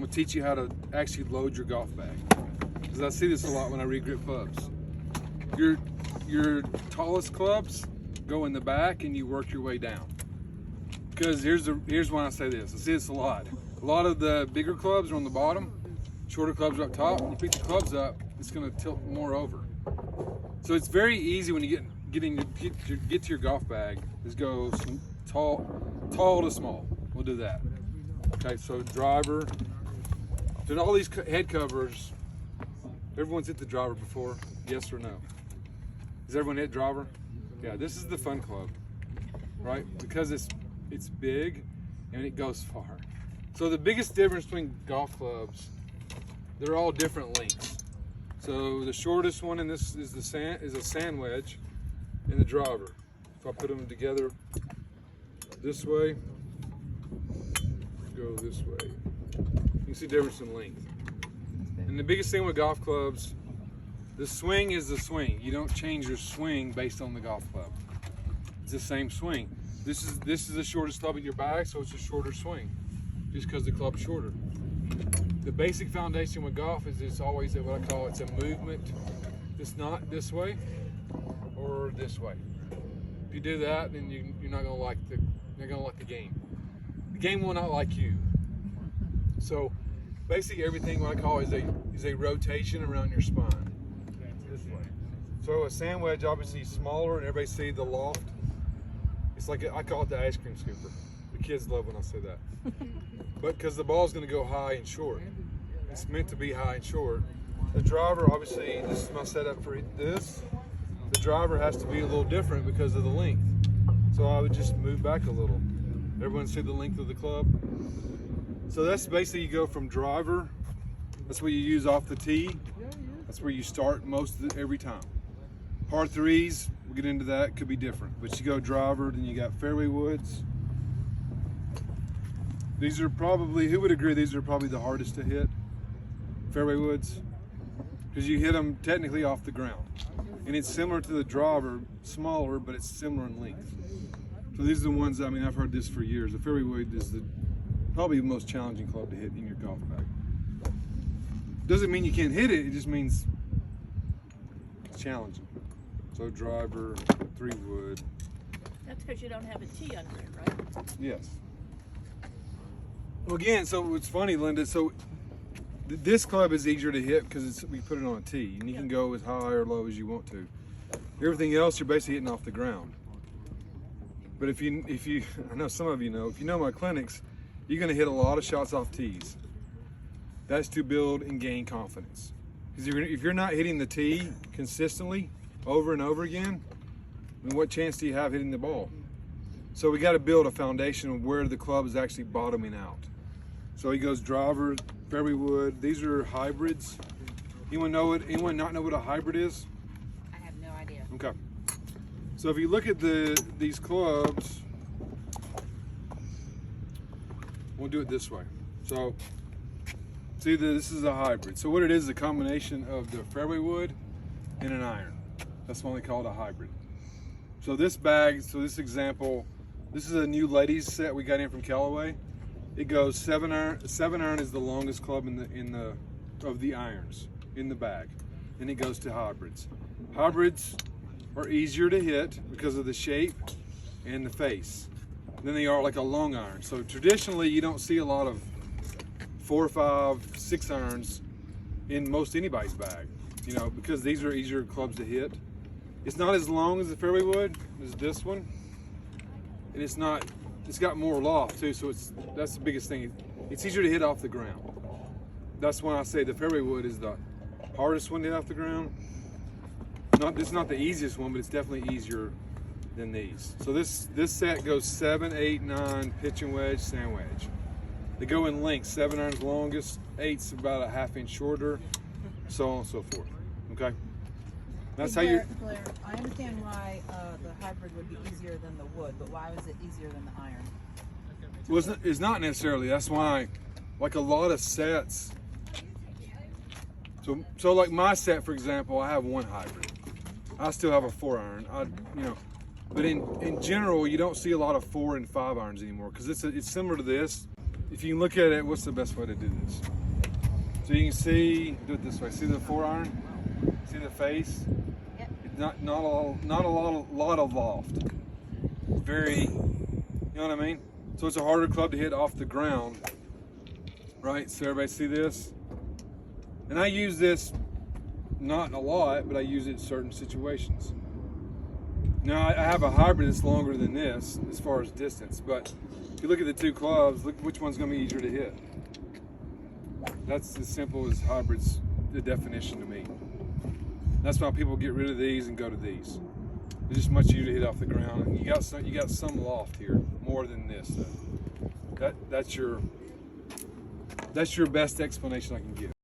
gonna teach you how to actually load your golf bag. Because I see this a lot when I regrip clubs. Your tallest clubs go in the back and you work your way down. Because here's why I say this. I see this a lot. A lot of the bigger clubs are on the bottom, shorter clubs are up top. When you pick the clubs up, it's gonna tilt more over. So it's very easy when you get to your golf bag, is go tall to small. We'll do that. Okay, so driver. Did all these head covers, everyone's hit the driver before? Yes or no? Has everyone hit driver? Yeah, this is the fun club, right? Because it's big and it goes far. So the biggest difference between golf clubs, they're all different lengths. So the shortest one in this is a sand wedge and the driver. If I put them together this way, go this way. You can see the difference in length. And the biggest thing with golf clubs, the swing is the swing. You don't change your swing based on the golf club. It's the same swing. This is the shortest club in your bag, so it's a shorter swing, just because the club's shorter. The basic foundation with golf is it's always what I call it's a movement. It's not this way or this way. If you do that, then you're not gonna like the game. The game will not like you. So basically everything what I call is a rotation around your spine. This way. So a sand wedge obviously is smaller, and everybody see the loft. It's like I call it the ice cream scooper. The kids love when I say that. But because the ball's going to go high and short. It's meant to be high and short. The driver, obviously, this is my setup for this. The driver has to be a little different because of the length. So I would just move back a little. Everyone see the length of the club? So that's basically you go from driver. That's what you use off the tee. That's where you start every time. Par threes, we'll get into that, could be different. But you go driver, then you got fairway woods. These are probably, who would agree these are probably the hardest to hit? Fairway woods. Because you hit them technically off the ground. And it's similar to the driver, smaller, but it's similar in length. So these are the ones, I mean, I've heard this for years. The fairway wood is probably the most challenging club to hit in your golf bag. Doesn't mean you can't hit it, it just means it's challenging. So driver, 3 wood. That's because you don't have a tee under it, right? Yes. Well, again, so it's funny, Linda. So this club is easier to hit because we put it on a tee, and you can go as high or low as you want to. Everything else, you're basically hitting off the ground. But if you, I know some of you know, if you know my clinics, you're going to hit a lot of shots off tees. That's to build and gain confidence. Because if you're not hitting the tee consistently over and over again, then what chance do you have hitting the ball? So we got to build a foundation of where the club is actually bottoming out. So he goes driver, fairway wood. These are hybrids. Anyone not know what a hybrid is? I have no idea. Okay. So if you look at these clubs, we'll do it this way. So see, this is a hybrid. So what it is a combination of the fairway wood and an iron. That's why they call it a hybrid. So this bag, so this example, this is a new ladies set we got in from Callaway. It goes 7 iron. 7 iron is the longest club of the irons in the bag, and it goes to hybrids. Hybrids are easier to hit because of the shape and the face than they are like a long iron. So traditionally, you don't see a lot of 4, 5, 6 irons in most anybody's bag, you know, because these are easier clubs to hit. It's not as long as the fairway wood as this one, and it's got more loft too, so that's the biggest thing. It's easier to hit off the ground. That's when I say the fairway wood is the hardest one to hit off the ground. It's not the easiest one, but it's definitely easier than these. So this set goes 7, 8, 9, pitch and wedge, sand wedge. They go in length. 7 iron's longest, 8's about a ½ inch shorter, so on and so forth. Okay. That's how you. Blair, I understand why the hybrid would be easier than the wood, but why was it easier than the iron? Well, it's not necessarily. That's why, like a lot of sets. So like my set, for example, I have 1 hybrid. I still have a 4 iron. But in general, you don't see a lot of 4 and 5 irons anymore because it's similar to this. if you can look at it, what's the best way to do this? So you can see, do it this way. See the 4-iron? See the face? Yep. Not a lot of loft. Very, you know what I mean? So it's a harder club to hit off the ground, right? So everybody see this? And I use this not a lot, but I use it in certain situations. Now I have a hybrid that's longer than this as far as distance, but if you look at the two clubs, look which one's going to be easier to hit. That's as simple as hybrids, the definition to me. That's why people get rid of these and go to these. It's just much easier to hit off the ground. And you got some loft here, more than this. That's your best explanation I can give.